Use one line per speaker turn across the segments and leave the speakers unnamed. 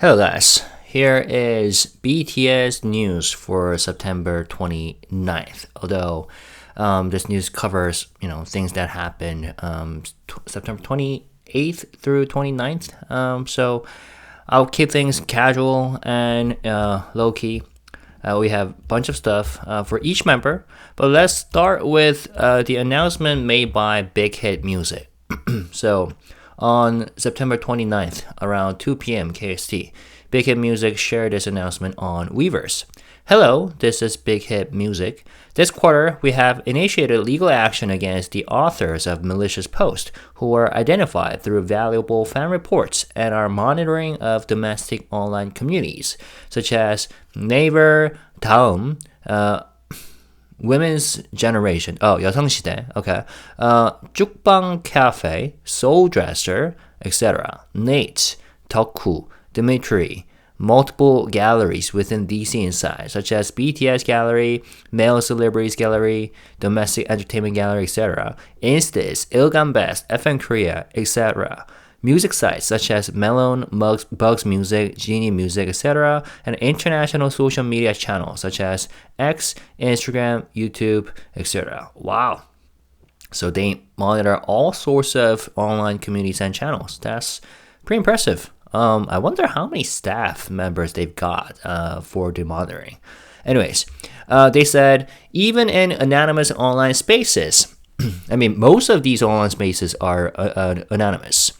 Hello guys, here is BTS news for September 29th. Although this news covers, things that happened September 28th through 29th. So I'll keep things casual and low-key. We have a bunch of stuff for each member, but let's start with the announcement made by Big Hit Music. So on September 29th, around 2 p.m. KST, Big Hit Music shared this announcement on Weverse. Hello, this is Big Hit Music. This quarter, we have initiated legal action against the authors of malicious posts who were identified through valuable fan reports and our monitoring of domestic online communities, such as Naver, Daum, Women's Generation, 여성시대, okay, Jukbang Cafe, Soul Dresser, etc., Nate, Toku, Dimitri, multiple galleries within DC Inside, such as BTS Gallery, Male Celebrities Gallery, Domestic Entertainment Gallery, etc., Instas, Ilgan Best, FN Korea, etc., music sites such as Melon, Bugs Music, Genie Music, etc., and international social media channels such as X, Instagram, YouTube, etc. Wow. So they monitor all sorts of online communities and channels. That's pretty impressive. I wonder how many staff members they've got for the monitoring. Anyways, they said even in anonymous online spaces, most of these online spaces are anonymous.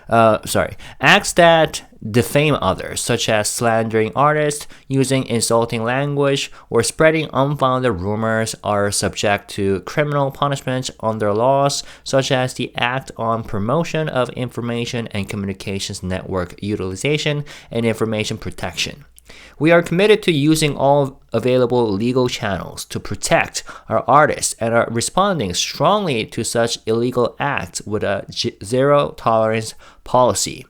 Acts that defame others, such as slandering artists, using insulting language, or spreading unfounded rumors, are subject to criminal punishment under laws such as the Act on Promotion of Information and Communications Network Utilization and Information Protection. We are committed to using all available legal channels to protect our artists and are responding strongly to such illegal acts with a zero-tolerance policy.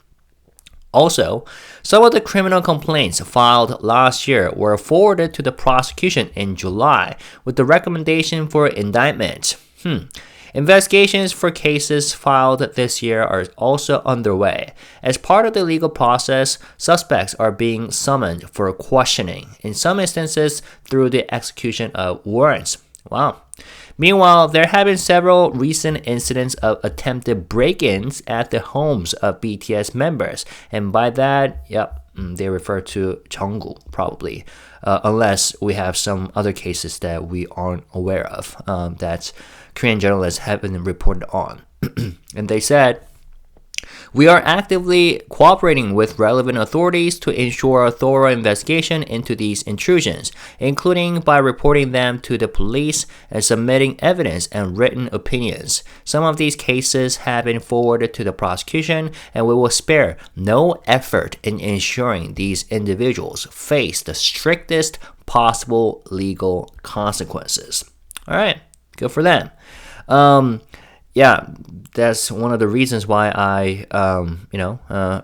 Also, some of the criminal complaints filed last year were forwarded to the prosecution in July with the recommendation for indictment. Investigations for cases filed this year are also underway. As part of the legal process, suspects are being summoned for questioning, in some instances through the execution of warrants. Wow. Meanwhile, there have been several recent incidents of attempted break-ins at the homes of BTS members, and by that, they refer to Jungkook, probably, unless we have some other cases that we aren't aware of that Korean journalists have been reported on. And they said, we are actively cooperating with relevant authorities to ensure a thorough investigation into these intrusions, including by reporting them to the police and submitting evidence and written opinions. Some of these cases have been forwarded to the prosecution, and we will spare no effort in ensuring these individuals face the strictest possible legal consequences. All right, good for them. That's one of the reasons why I,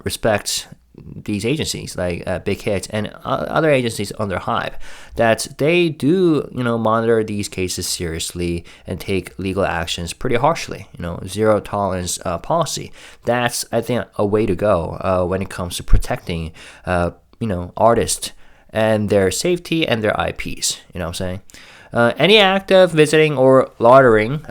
respect these agencies like Big Hit and other agencies under HYBE, that they do, monitor these cases seriously and take legal actions pretty harshly. Zero tolerance policy. That's, I think, a way to go when it comes to protecting, artists and their safety and their IPs. You know what I'm saying? Any act of visiting or loitering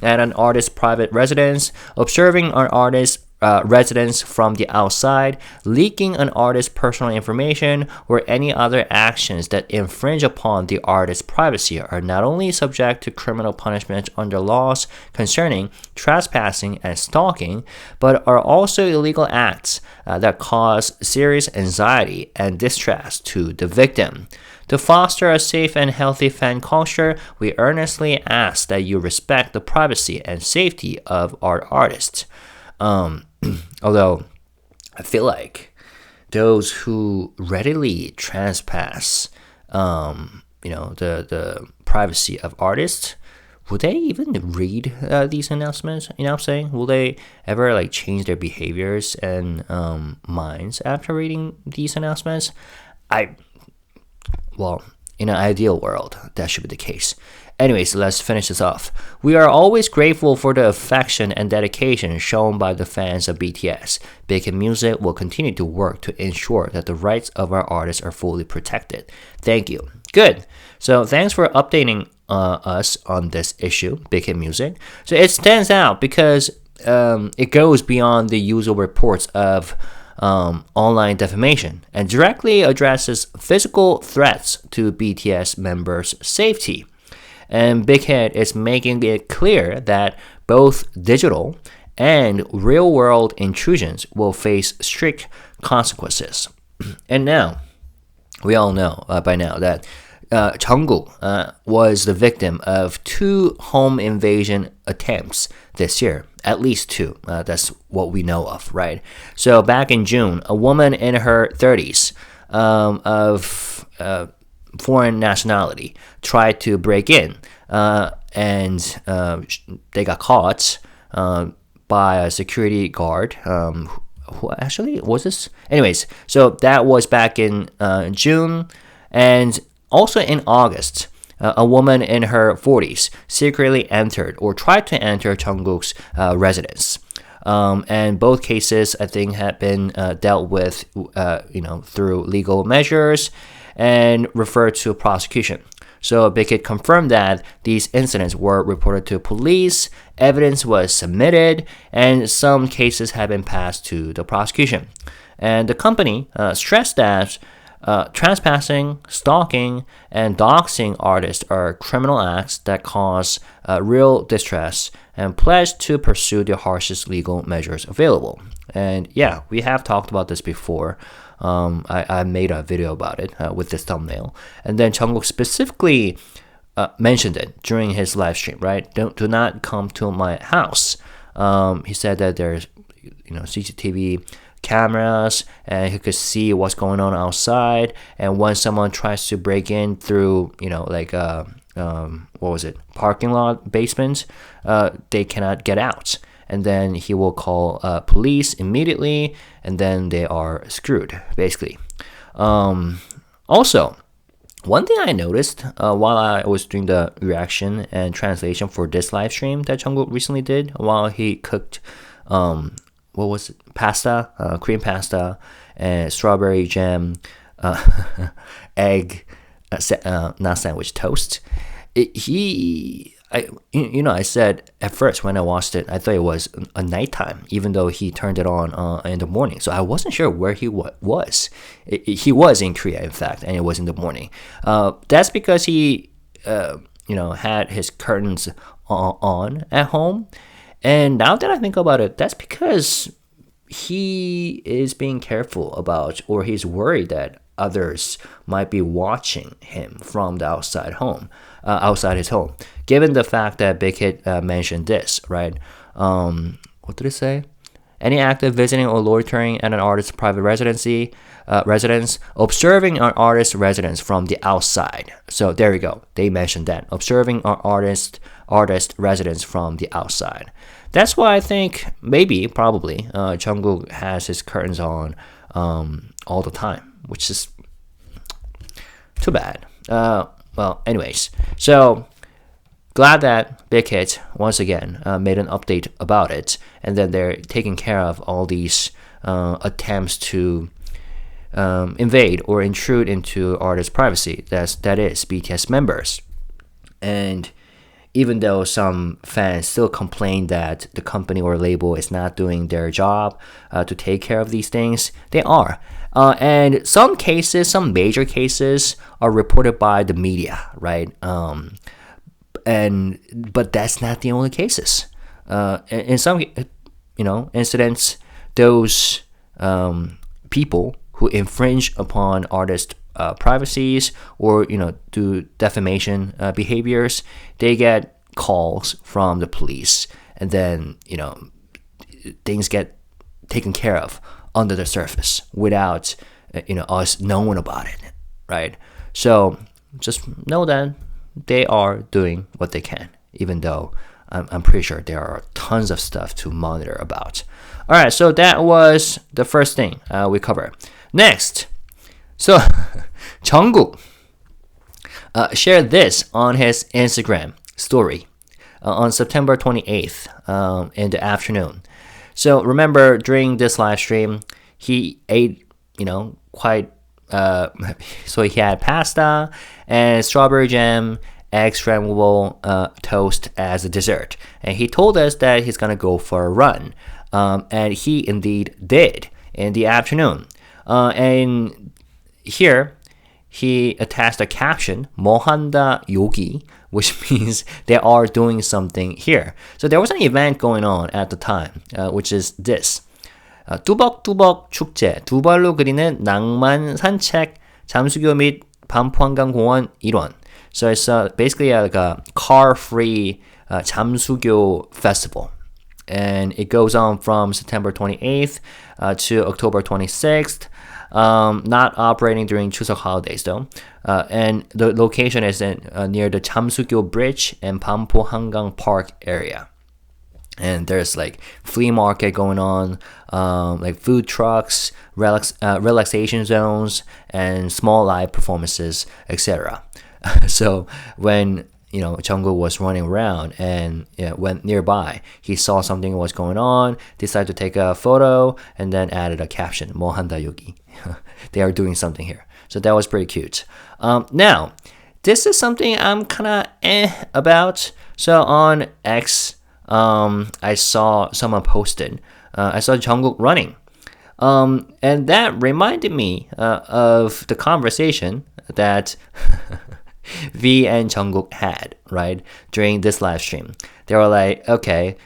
at an artist's private residence, observing an artist's residence from the outside, leaking an artist's personal information, or any other actions that infringe upon the artist's privacy are not only subject to criminal punishment under laws concerning trespassing and stalking, but are also illegal acts that cause serious anxiety and distress to the victim. To foster a safe and healthy fan culture, we earnestly ask that you respect the privacy and safety of our artists. Although I feel like those who readily trespass, the privacy of artists, would they even read these announcements? You know what I'm saying? Will they ever change their behaviors and minds after reading these announcements? In an ideal world, that should be the case. Anyways, let's finish this off. We are always grateful for the affection and dedication shown by the fans of BTS. Big Hit Music will continue to work to ensure that the rights of our artists are fully protected. Thank you. Good. So thanks for updating us on this issue, Big Hit Music. So it stands out because it goes beyond the usual reports of online defamation and directly addresses physical threats to BTS members' safety. And Big Hit is making it clear that both digital and real-world intrusions will face strict consequences. And now, we all know by now that Jungkook was the victim of 2 home invasion attempts this year. At least 2. That's what we know of, right? So back in June, a woman in her 30s of foreign nationality tried to break in, and they got caught by a security guard. Who actually was this? Anyways, so that was back in June, and also in August, a woman in her 40s secretly entered or tried to enter Jungkook's residence. And both cases, I think, had been dealt with, through legal measures and referred to prosecution. So Big Hit confirmed that these incidents were reported to police, evidence was submitted, and some cases have been passed to the prosecution. And the company stressed that trespassing, stalking, and doxing artists are criminal acts that cause real distress and pledged to pursue the harshest legal measures available. And yeah, we have talked about this before. I made a video about it with this thumbnail. And then Jungkook specifically mentioned it during his live stream, right? Do not come to my house. He said that there's CCTV cameras and he could see what's going on outside, and when someone tries to break in through parking lot basement, they cannot get out, and then he will call police immediately, and then they are screwed basically. Also, one thing I noticed while I was doing the reaction and translation for this live stream that Jungkook recently did while he cooked pasta, cream pasta, and strawberry jam, egg, not sandwich, toast. I said at first when I watched it, I thought it was a nighttime, even though he turned it on in the morning. So I wasn't sure where he was. He was in Korea, in fact, and it was in the morning. That's because he, had his curtains on at home. And now that I think about it, that's because he is being careful about, or he's worried that others might be watching him from the outside his home. Given the fact that Big Hit mentioned this, right? What did it say? Any act of visiting or loitering at an artist's private residence, observing an artist's residence from the outside. So there you go. They mentioned that. Observing an artist residence from the outside. That's why I think probably, Jungkook has his curtains on all the time, which is too bad. Anyways, so glad that Big Hit once again made an update about it, and then they're taking care of all these attempts to invade or intrude into artists' privacy. That is BTS members. And even though some fans still complain that the company or label is not doing their job to take care of these things, they are. And some major cases are reported by the media, right? But that's not the only cases. In some, incidents, those people who infringe upon artists' privacies or do defamation behaviors, they get calls from the police, and then things get taken care of under the surface without us knowing about it, right? So just know that they are doing what they can, even though I'm pretty sure there are tons of stuff to monitor about. All right, so that was the first thing we covered. Next, so Jungkook. shared this on his Instagram story on September 28th in the afternoon. So remember, during this live stream, he ate, quite, so he had pasta and strawberry jam, egg scrambled toast as a dessert. And he told us that he's going to go for a run. And he indeed did in the afternoon. And here, he attached a caption, 뭐 한다 여기, which means they are doing something here. So there was an event going on at the time, which is this. 뚜벅뚜벅 축제, 두 발로 그리는 낭만 산책, 잠수교 및 반포한강공원 일원. So it's basically like a car-free 잠수교 festival. And it goes on from September 28th to October 26th. Not operating during Chuseok holidays though. And the location is near the Jamsukyo Bridge and Pampo Hangang Park area. And there's like flea market going on, like food trucks, relaxation zones, and small live performances, etc. So when Jungkook was running around and went nearby, he saw something was going on, decided to take a photo, and then added a caption, 뭐 한다 여기. They are doing something here. So that was pretty cute. Now, this is something I'm kind of about. So on X, I saw someone posted, I saw Jungkook running. And that reminded me of the conversation that V and Jungkook had, right, during this live stream. They were like, okay,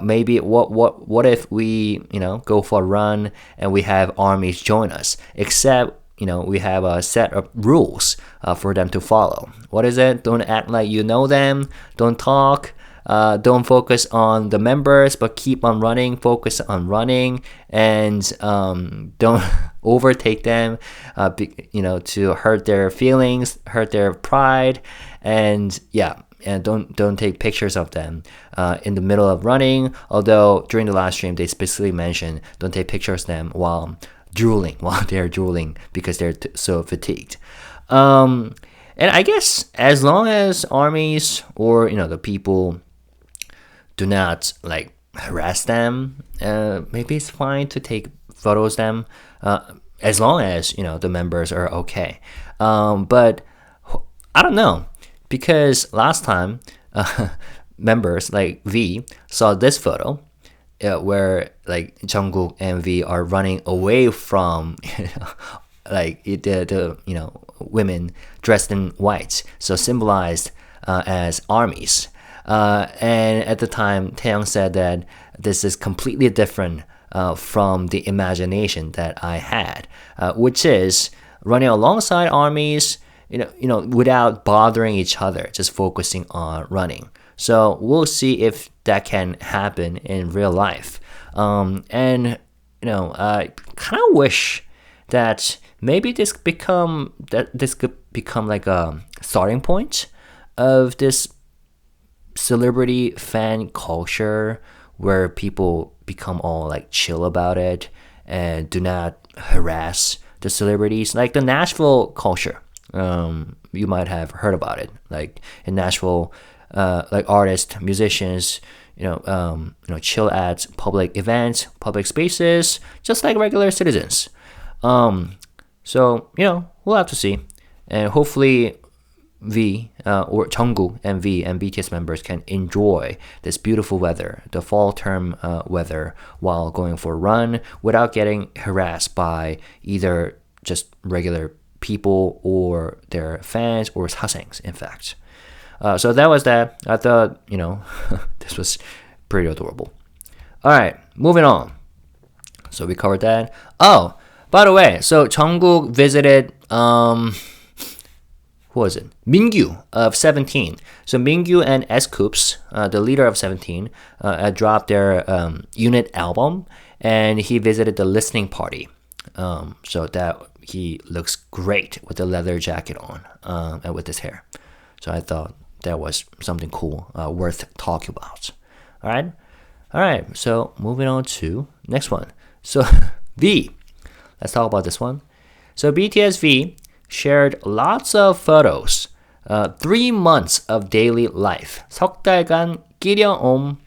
maybe what if we, go for a run and we have armies join us, except, we have a set of rules for them to follow. What is it? Don't act like you know them. Don't talk. Don't focus on the members, but keep on running. Focus on running, and don't overtake them. To hurt their feelings, hurt their pride, and don't take pictures of them in the middle of running. Although during the last stream they specifically mentioned don't take pictures of them while they're drooling because they're so fatigued. And I guess as long as armies or the people do not like harass them, maybe it's fine to take photos of them, as long as the members are okay. But I don't know, because last time members like V saw this photo where like Jungkook and V are running away from like the women dressed in white, so symbolized as armies. And at the time, Taehyung said that this is completely different from the imagination that I had, which is running alongside armies, without bothering each other, just focusing on running. So we'll see if that can happen in real life. I kind of wish that maybe this could become like a starting point of this celebrity fan culture where people become all like chill about it and do not harass the celebrities, like the Nashville culture. You might have heard about it, like in Nashville, like artists, musicians, chill at public events, public spaces, just like regular citizens. So we'll have to see, and hopefully V or Jungkook and V and BTS members can enjoy this beautiful weather, the fall term weather, while going for a run without getting harassed by either just regular people or their fans or sasaengs, in fact. So that was that. I thought, this was pretty adorable. All right, moving on. So we covered that. Oh, by the way, so Jungkook visited, who was it? Mingyu of 17. So Mingyu and S-Coups, the leader of 17, dropped their unit album, and he visited the listening party. So that he looks great with the leather jacket on and with his hair. So I thought that was something cool, worth talking about. All right. So moving on to next one. So V. Let's talk about this one. So BTS V shared lots of photos 3 months of daily life. 석 달간 끼려옴.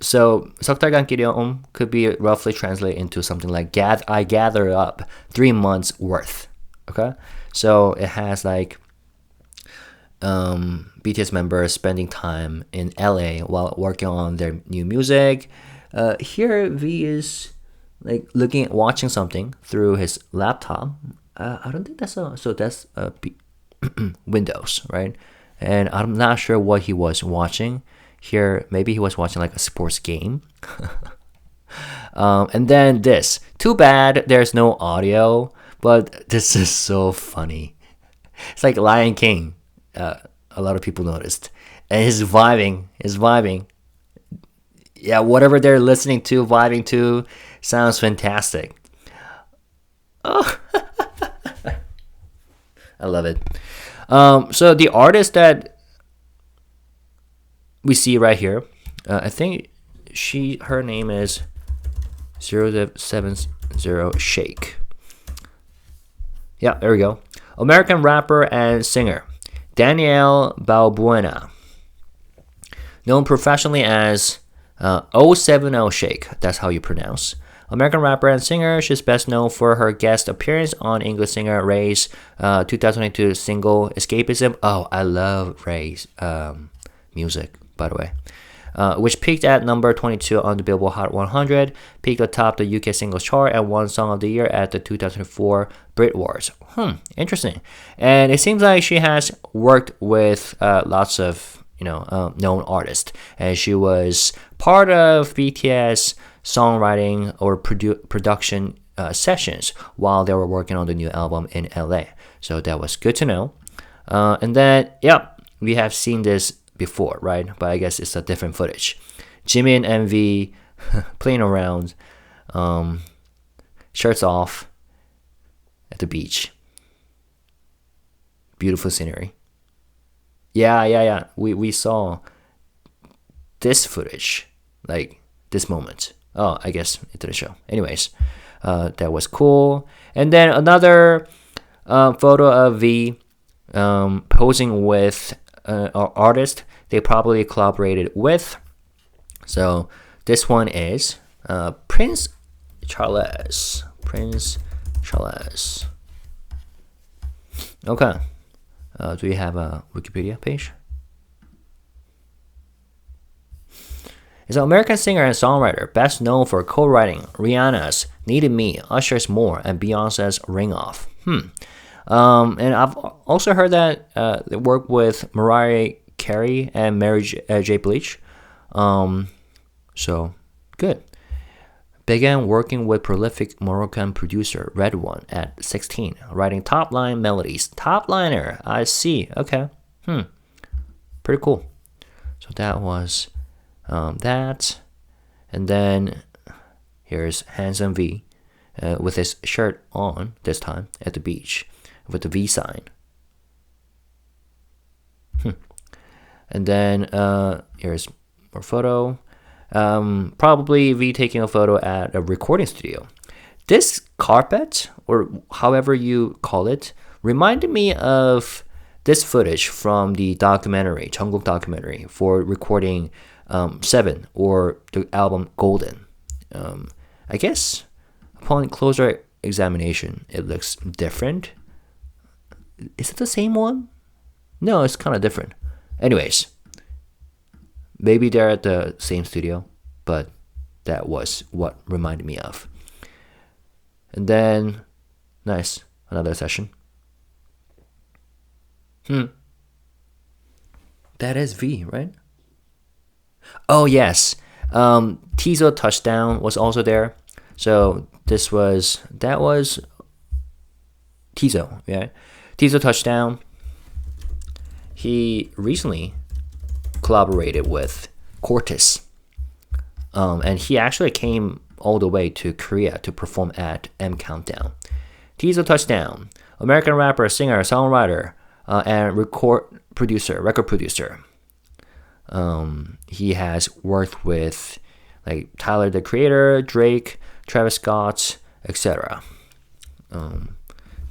So 석 달간 끼려옴 could be roughly translated into something like I gather up 3 months worth. Okay, so it has like BTS members spending time in LA while working on their new music. Here V is like watching something through his laptop. I don't think that's Windows, right? And I'm not sure what he was watching here. Maybe he was watching like a sports game. And then this. Too bad there's no audio, but this is so funny. It's like Lion King. A lot of people noticed. And he's vibing. Yeah, whatever they're listening to, vibing to, sounds fantastic. Oh. I love it. So the artist that we see right here, I think her name is 070 Shake. Yeah, there we go. American rapper and singer Danielle Balbuena, known professionally as 070 Shake. That's how you pronounce. American rapper and singer, she's best known for her guest appearance on English singer Ray's 2022 single Escapism. Oh, I love Ray's music, by the way. Which peaked at number 22 on the Billboard Hot 100, peaked atop the UK singles chart, and won Song of the Year at the 2004 Brit Awards. Interesting. And it seems like she has worked with lots of known artists, and she was part of BTS songwriting or production sessions while they were working on the new album in LA. So that was good to know. And then, we have seen this before, right? But I guess it's a different footage. Jimin and V playing around, shirts off at the beach. Beautiful scenery. Yeah. We saw this footage, like this moment. Oh, I guess it didn't show. Anyways, that was cool. And then another photo of V posing with an artist they probably collaborated with. So this one is Prince Charles. Okay. Do we have a Wikipedia page? Is an American singer and songwriter, best known for co-writing Rihanna's Needed Me, Usher's More, and Beyonce's Ring Off. And I've also heard that they work with Mariah Carey and Mary J. Blige. So, good. Began working with prolific Moroccan producer Red One at 16, writing top-line melodies. Top-liner, I see. Okay. Pretty cool. So that was that. And then here's Handsome V with his shirt on, this time, at the beach, with the V sign. And then here's more photo. Probably V taking a photo at a recording studio. This carpet, or however you call it, reminded me of this footage from the documentary, Jungkook documentary, for recording 7, or the album Golden. I guess upon closer examination, it looks different. Is it the same one? No, it's kind of different. Anyways, maybe they're at the same studio, but that was what reminded me of. And then, nice, another session. That is V, right? Oh, yes. Tizo Touchdown was also there. So that was Tizo, yeah. Tizo Touchdown. He recently collaborated with Cortis. And he actually came all the way to Korea to perform at M Countdown. Tizo Touchdown, American rapper, singer, songwriter, and record producer. He has worked with like Tyler the Creator, Drake, Travis Scott, etc.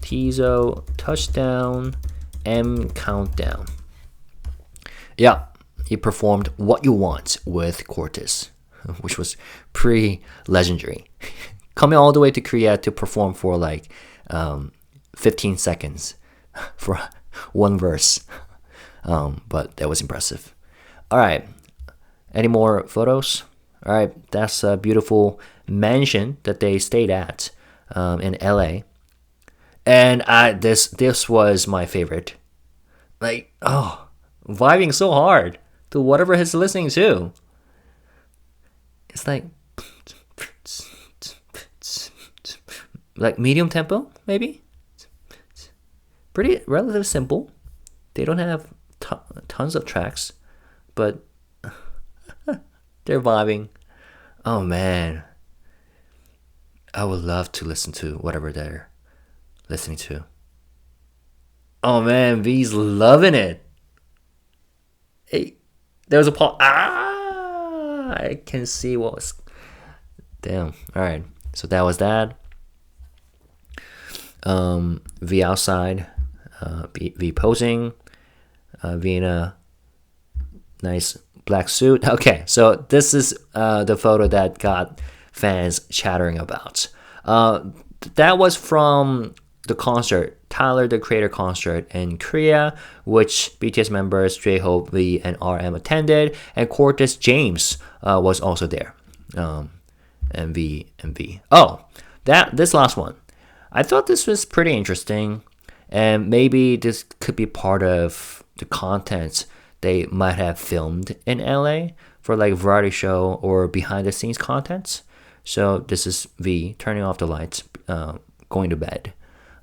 Tizo Touchdown M Countdown. Yeah, he performed What You Want with Cortez, which was pretty legendary. Coming all the way to Korea to perform for like 15 seconds for one verse. But that was impressive. All right. Any more photos? All right. That's a beautiful mansion that they stayed at in LA. And this was my favorite. Like, vibing so hard to whatever he's listening to. It's like medium tempo, maybe? Pretty relatively simple. They don't have tons of tracks, but they're vibing. Oh man, I would love to listen to whatever they're listening to. Oh man, V's loving it. Hey, there was a pause. I can see what was. Damn. All right. So that was that. V outside. V posing. V in a nice black suit. Okay, so this is the photo that got fans chattering about. That was from the concert, Tyler the Creator concert in Korea, which BTS members jhope, V, and RM attended, and Cortez James was also there. And V. Oh, this last one. I thought this was pretty interesting, and maybe this could be part of the content they might have filmed in LA for like variety show or behind the scenes contents. So this is V turning off the lights, going to bed.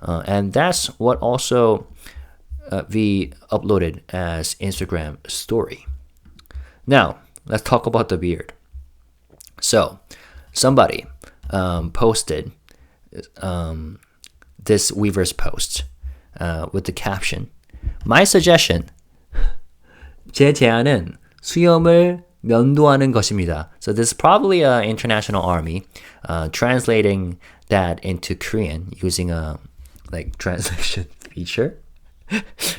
And that's what also V uploaded as Instagram story. Now, let's talk about the beard. So, somebody posted this Weverse post with the caption, My suggestion, 제 제안은 수염을 면도하는 것입니다. So this is probably an international army translating that into Korean using a like translation feature.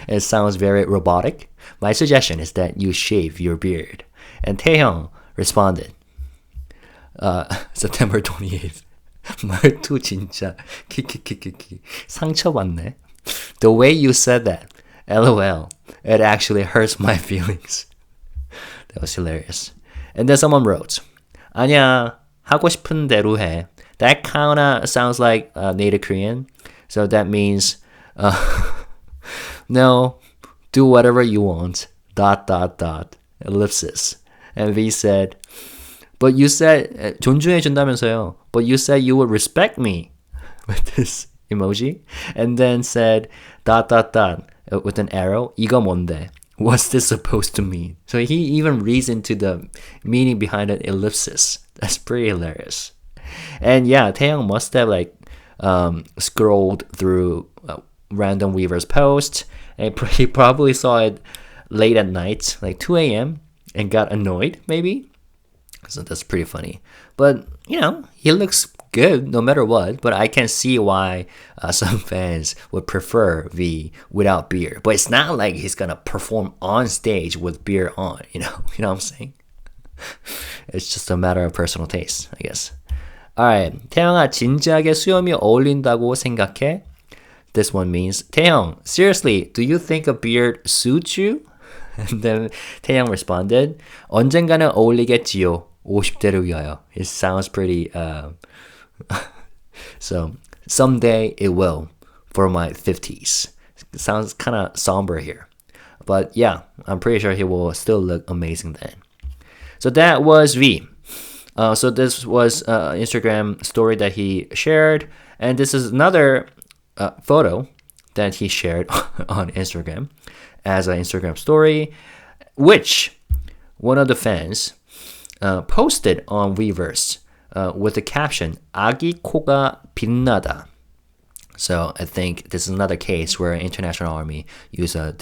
It sounds very robotic. My suggestion is that you shave your beard. And Taehyung responded, September 28th. 말투 진짜 키키키키키 상처받네. The way you said that, LOL, it actually hurts my feelings. That was hilarious. And then someone wrote, 아니야, 하고 싶은 대로 해. That kinda sounds like native Korean. So that means, no, do whatever you want. ... ellipsis. And V said, but you said, 존중해 준다면서요. But you said you would respect me. With this emoji. And then said, ... with an arrow. 이거 뭔데? What's this supposed to mean? So he even reads into the meaning behind an ellipsis. That's pretty hilarious. And yeah, Taehyung must have like scrolled through random Weverse posts, and he probably saw it late at night, like 2 a.m., and got annoyed, maybe. So that's pretty funny. But, you know, he looks good no matter what, but I can see why some fans would prefer V without beard. But it's not like he's gonna perform on stage with beard on, you know what I'm saying? It's just a matter of personal taste, I guess. Alright, 태영아 진지하게 수염이 어울린다고 생각해? This one means, 태영, seriously, do you think a beard suits you? And then 태영 responded, 언젠가는 어울리겠지요. 50대를 위하여. It sounds pretty, so, someday it will, for my 50s. It sounds kind of somber here. But yeah, I'm pretty sure he will still look amazing then. So that was V. So this was an Instagram story that he shared. And this is another photo that he shared on Instagram as an Instagram story, which one of the fans posted on Weverse with the caption, 아기 코가 빛나다. So I think this is another case where International Army used a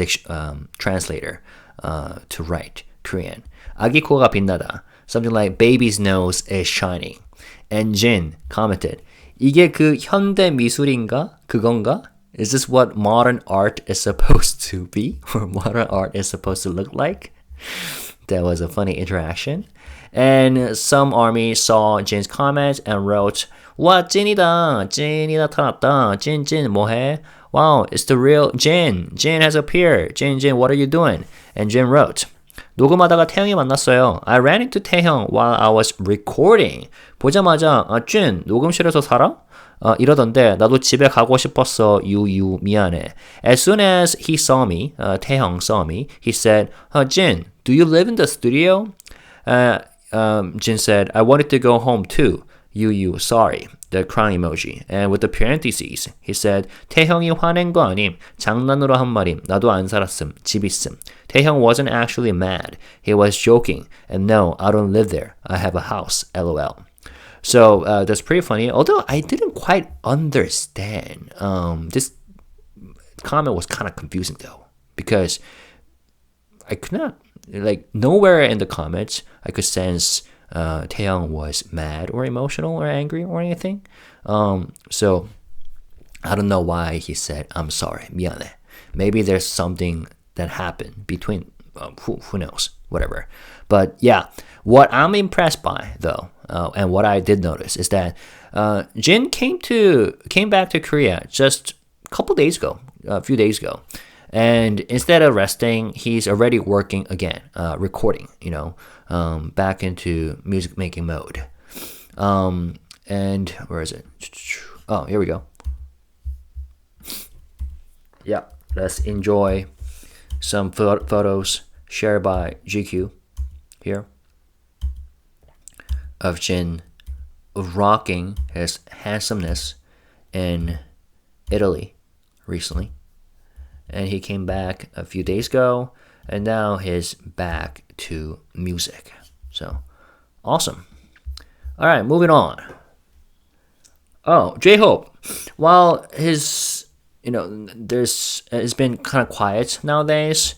translator to write Korean. 아기 코가 빛나다. Something like baby's nose is shining. And Jin commented, 이게 그 현대 미술인가? 그건가? Is this what modern art is supposed to be? Or modern art is supposed to look like? That was a funny interaction. And some army saw Jin's comment and wrote, 와, 찐이다. 찐이 나타났다. 찐 뭐해? Wow, it's the real Jin. Jin has appeared. Jin, what are you doing? And Jin wrote, 녹음하다가 태형이 만났어요. I ran into 태형 while I was recording. 보자마자 진, 녹음실에서 살아? 이러던데 나도 집에 가고 싶었어. 유유 미안해. As soon as he saw me, 태형 saw me, he said, Jin, do you live in the studio? Jin said, I wanted to go home too. 유유, sorry. The crying emoji. And with the parentheses, he said, 태형이 화낸 거 아님. 장난으로 한 말임. 나도 안 살았음. 집 있음. 태형 wasn't actually mad. He was joking. And no, I don't live there. I have a house. LOL. So that's pretty funny. Although I didn't quite understand. This comment was kind of confusing though. Because I could not, like, nowhere in the comments I could sense Taehyung was mad or emotional or angry or anything. So I don't know why he said, I'm sorry, 미안해. Maybe there's something that happened between, who knows, whatever. But yeah, what I'm impressed by though, and what I did notice is that Jin came back to Korea just a few days ago. And instead of resting, he's already working again, recording, back into music making mode. And where is it? Oh, here we go. Yeah, let's enjoy some photos shared by GQ here of Jin rocking his handsomeness in Italy recently. And he came back a few days ago, and now he's back to music. So, awesome. All right, moving on. Oh, jhope. While it's been kind of quiet nowadays,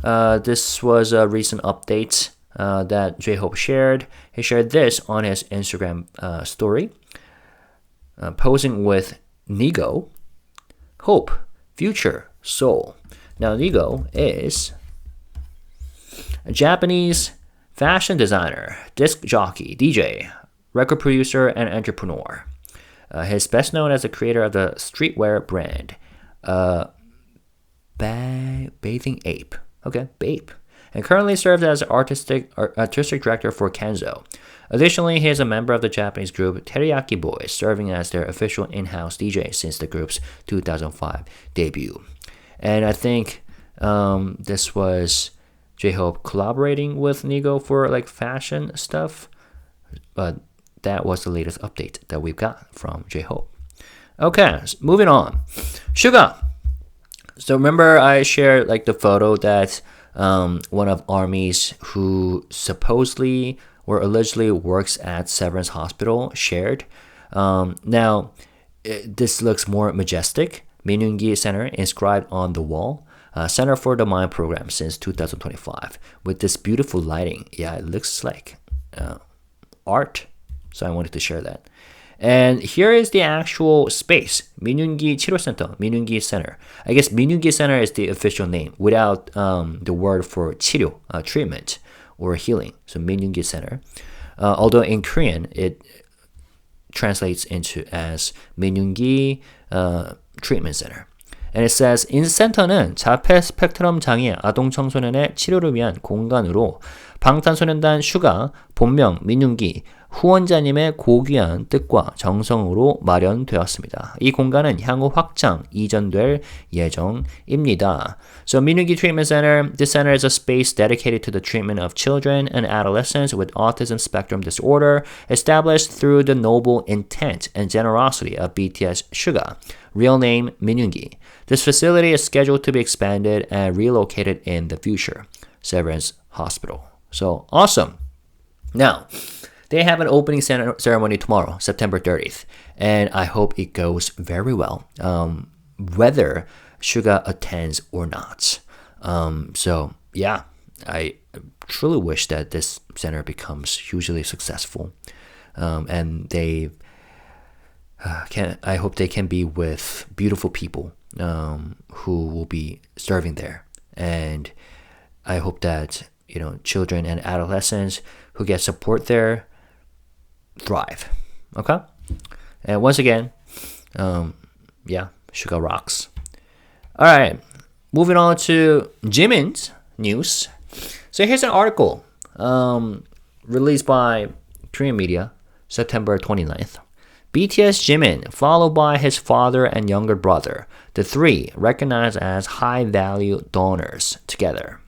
this was a recent update that jhope shared. He shared this on his Instagram story, posing with Nigo, Hope, Future, Soul. Now, Nigo is a Japanese fashion designer, disc jockey, DJ, record producer, and entrepreneur. He's best known as the creator of the streetwear brand, Bathing Ape. Okay, Bape. And currently serves as artistic director for Kenzo. Additionally, he is a member of the Japanese group HYBE BOY, serving as their official in-house DJ since the group's 2005 debut. And I think this was jhope collaborating with Nigo for like fashion stuff. But that was the latest update that we've got from jhope. Okay, moving on. Suga. So remember I shared like the photo that one of ARMY's who supposedly or allegedly works at Severance Hospital shared. Now, this looks more majestic. Minyoongi Center inscribed on the wall. Center for the Mind program since 2025 with this beautiful lighting. Yeah, it looks like art. So I wanted to share that. And here is the actual space. 민윤기 치료센터, 민윤기 Center. I guess 민윤기 Center is the official name without the word for 치료, treatment or healing. So 민윤기 Center. Although in Korean it translates into as 민윤기 Treatment Center. And it says, 인센터는 자폐 스펙트럼 장애 아동 청소년의 치료를 위한 공간으로 방탄소년단 슈가, 본명 민윤기, 후원자님의 고귀한 뜻과 정성으로 마련되었습니다. 이 공간은 향후 확장, 이전될 예정입니다. So Minyoongi Treatment Center, this center is a space dedicated to the treatment of children and adolescents with autism spectrum disorder, established through the noble intent and generosity of BTS Suga, real name Minyoongi. This facility is scheduled to be expanded and relocated in the future. Severance Hospital. So awesome. Now, they have an opening ceremony tomorrow, September 30th, and I hope it goes very well, whether Suga attends or not. So yeah, I truly wish that this center becomes hugely successful, and I hope they can be with beautiful people who will be serving there. And I hope that, children and adolescents who get support there thrive. Okay? And once again, Suga rocks. All right, moving on to Jimin's news. So here's an article released by Korean media, September 29th. BTS Jimin, followed by his father and younger brother, the three recognized as high-value donors together.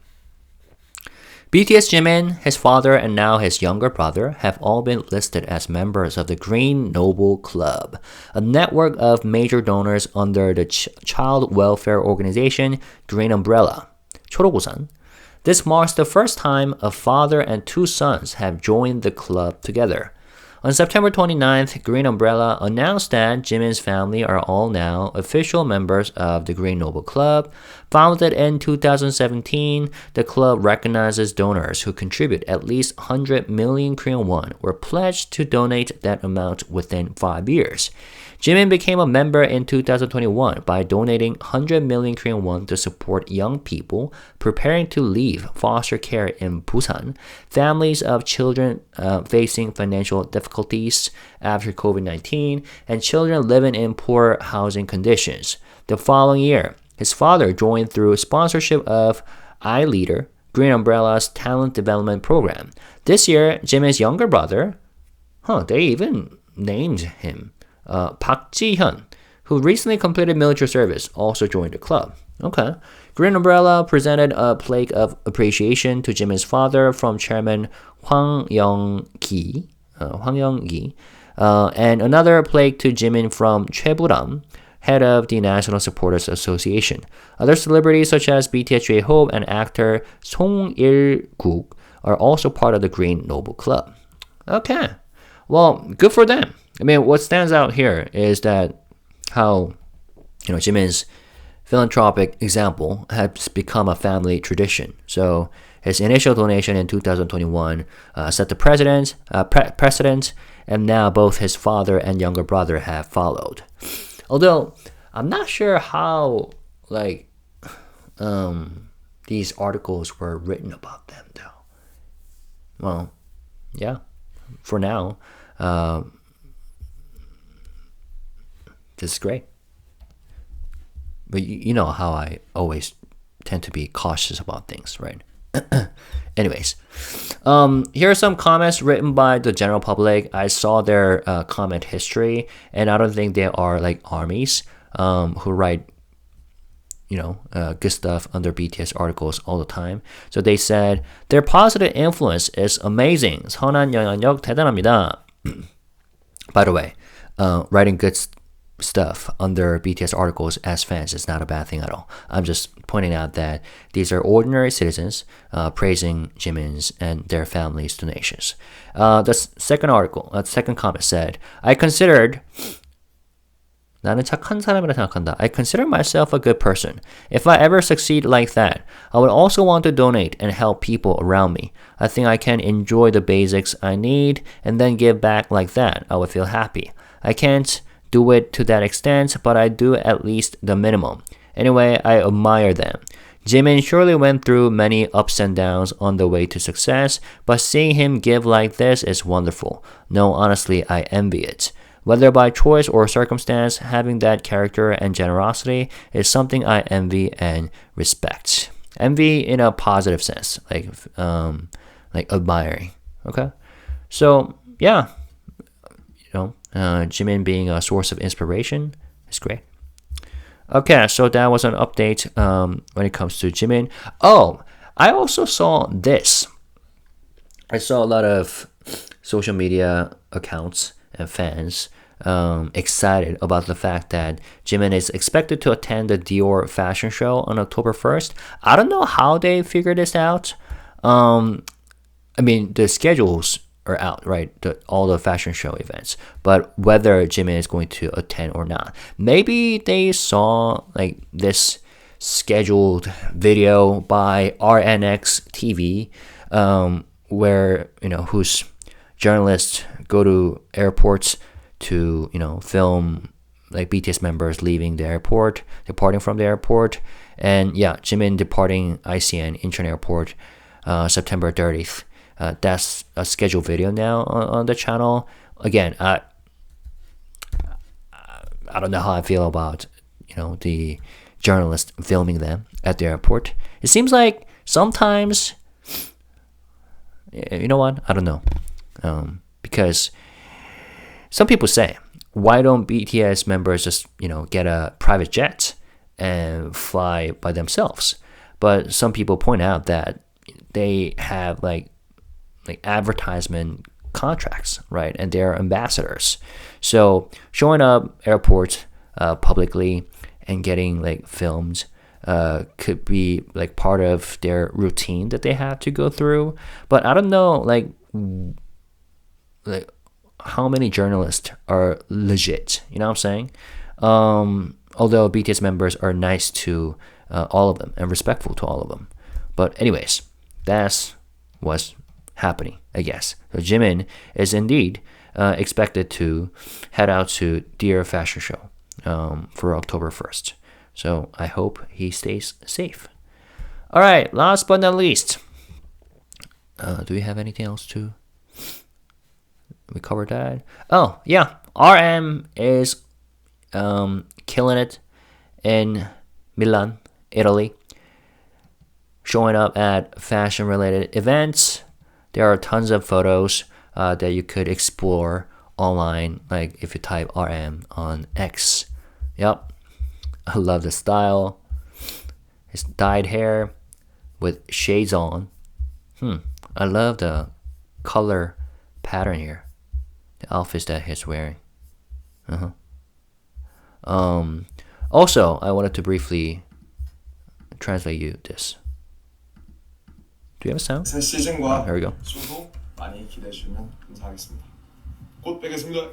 BTS Jimin, his father, and now his younger brother have all been listed as members of the Green Noble Club, a network of major donors under the child welfare organization Green Umbrella, 초록우산. This marks the first time a father and two sons have joined the club together. On September 29th, Green Umbrella announced that Jimin's family are all now official members of the Green Noble Club. Founded in 2017, the club recognizes donors who contribute at least 100 million Korean won or pledged to donate that amount within 5 years. Jimin became a member in 2021 by donating 100 million Korean won to support young people preparing to leave foster care in Busan, families of children facing financial difficulties after COVID-19, and children living in poor housing conditions. The following year, his father joined through sponsorship of iLeader, Green Umbrella's talent development program. This year, Jimin's younger brother, they even named him, Park Ji-hyun, who recently completed military service, also joined the club. Okay. Green Umbrella presented a plaque of appreciation to Jimin's father from Chairman Hwang Young-gi, and another plaque to Jimin from Choi Bu-ram, head of the National Supporters Association. Other celebrities such as BTS jhope and actor Song Il-guk are also part of the Green Noble Club. Okay. Well, good for them. I mean, what stands out here is that how, Jimin's philanthropic example has become a family tradition. So his initial donation in 2021 set the precedent, and now both his father and younger brother have followed. Although I'm not sure how these articles were written about them, though. Well, yeah, for now. This is great. But you know how I always tend to be cautious about things, right? Anyways, here are some comments written by the general public. I saw their comment history, and I don't think they are like armies who write, good stuff under BTS articles all the time. So they said, their positive influence is amazing. 선한 영향력 대단합니다. By the way, writing good stuff under BTS articles as fans is not a bad thing at all. I'm just pointing out that these are ordinary citizens praising Jimin's and their family's donations. The second comment said, I consider myself a good person. If I ever succeed like that, I would also want to donate and help people around me. I think I can enjoy the basics I need and then give back like that. I would feel happy. I can't do it to that extent, but I do at least the minimum. Anyway, I admire them. Jimin surely went through many ups and downs on the way to success, but seeing him give like this is wonderful. No, honestly, I envy it. Whether by choice or circumstance, having that character and generosity is something I envy and respect. Envy in a positive sense, like admiring. Okay, so yeah, Jimin being a source of inspiration is great. Okay, so that was an update when it comes to Jimin. Oh, I also saw this. I saw a lot of social media accounts and fans excited about the fact that Jimin is expected to attend the Dior fashion show on October 1st. I don't know how they figured this out. I mean, the schedules are out, right? All the fashion show events. But whether Jimin is going to attend or not. Maybe they saw this scheduled video by RNX TV where, whose journalists go to airports to, film like BTS members leaving the airport, departing from the airport, and yeah, Jimin departing ICN Incheon Airport, September 30th. That's a scheduled video now on the channel. Again, I don't know how I feel about the journalists filming them at the airport. It seems like sometimes, you know what? I don't know, because some people say, why don't BTS members just get a private jet and fly by themselves? But some people point out that they have like advertisement contracts, right? And they're ambassadors. So showing up airports publicly and getting like filmed could be like part of their routine that they have to go through. But I don't know like how many journalists are legit, you know what I'm saying? Although BTS members are nice to all of them and respectful to all of them. But anyways, that's what's happening, I guess. So Jimin is indeed expected to head out to Dear Fashion Show for October 1st. So I hope he stays safe. All right, last but not least, do we have anything else to? We covered that. Oh yeah, RM is killing it in Milan, Italy, showing up at fashion-related events. There are tons of photos that you could explore online, like if you type RM on X. Yep, I love the style. His dyed hair with shades on. I love the color pattern here. The outfits that he's wearing. Also, I wanted to briefly translate you this. Do you have a sound?
새 시즌과
There we go.
쇼도 많이 기대해 주시면 감사하겠습니다. 곧 뵙겠습니다.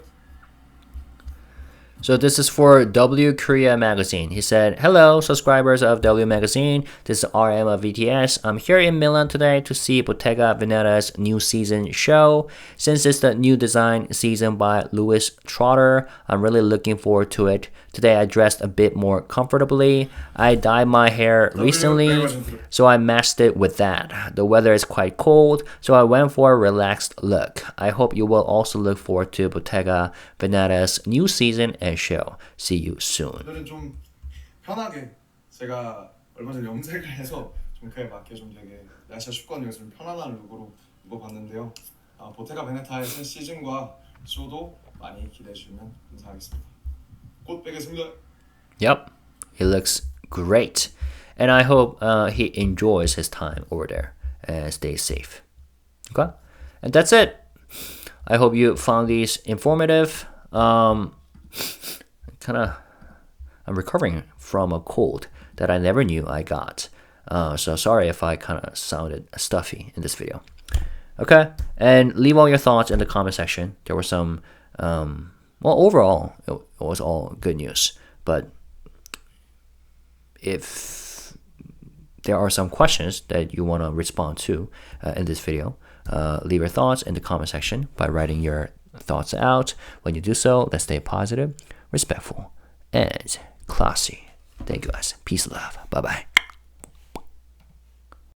So this is for W Korea Magazine. He said, hello, subscribers of W Magazine. This is RM of BTS. I'm here in Milan today to see Bottega Veneta's new season show. Since it's the new design season by Louis Trotter, I'm really looking forward to it. Today I dressed a bit more comfortably. I dyed my hair recently, so I matched it with that. The weather is quite cold, so I went for a relaxed look. I hope you will also look forward to Bottega Veneta's new season and show. See you soon.
오늘은 좀 편하게 제가 얼마 전에 염색을 해서 좀 그에 맞게 좀 되게 날씨가 춥거든요. 좀 편안한 룩으로 입어봤는데요. 보테가 베네타의 새 시즌과 쇼도 많이 기대해 주시면 감사하겠습니다. 곧 뵙겠습니다.
Yep, he looks great. And I hope he enjoys his time over there and stays safe. Okay? And that's it. I hope you found these informative. I'm recovering from a cold that I never knew I got. So sorry if I kind of sounded stuffy in this video. Okay? And leave all your thoughts in the comment section. There were some, overall, it was all good news. But if there are some questions that you want to respond to in this video, leave your thoughts in the comment section by writing your thoughts out. When you do so, let's stay positive, respectful, and classy. Thank you guys. Peace and love. Bye-bye.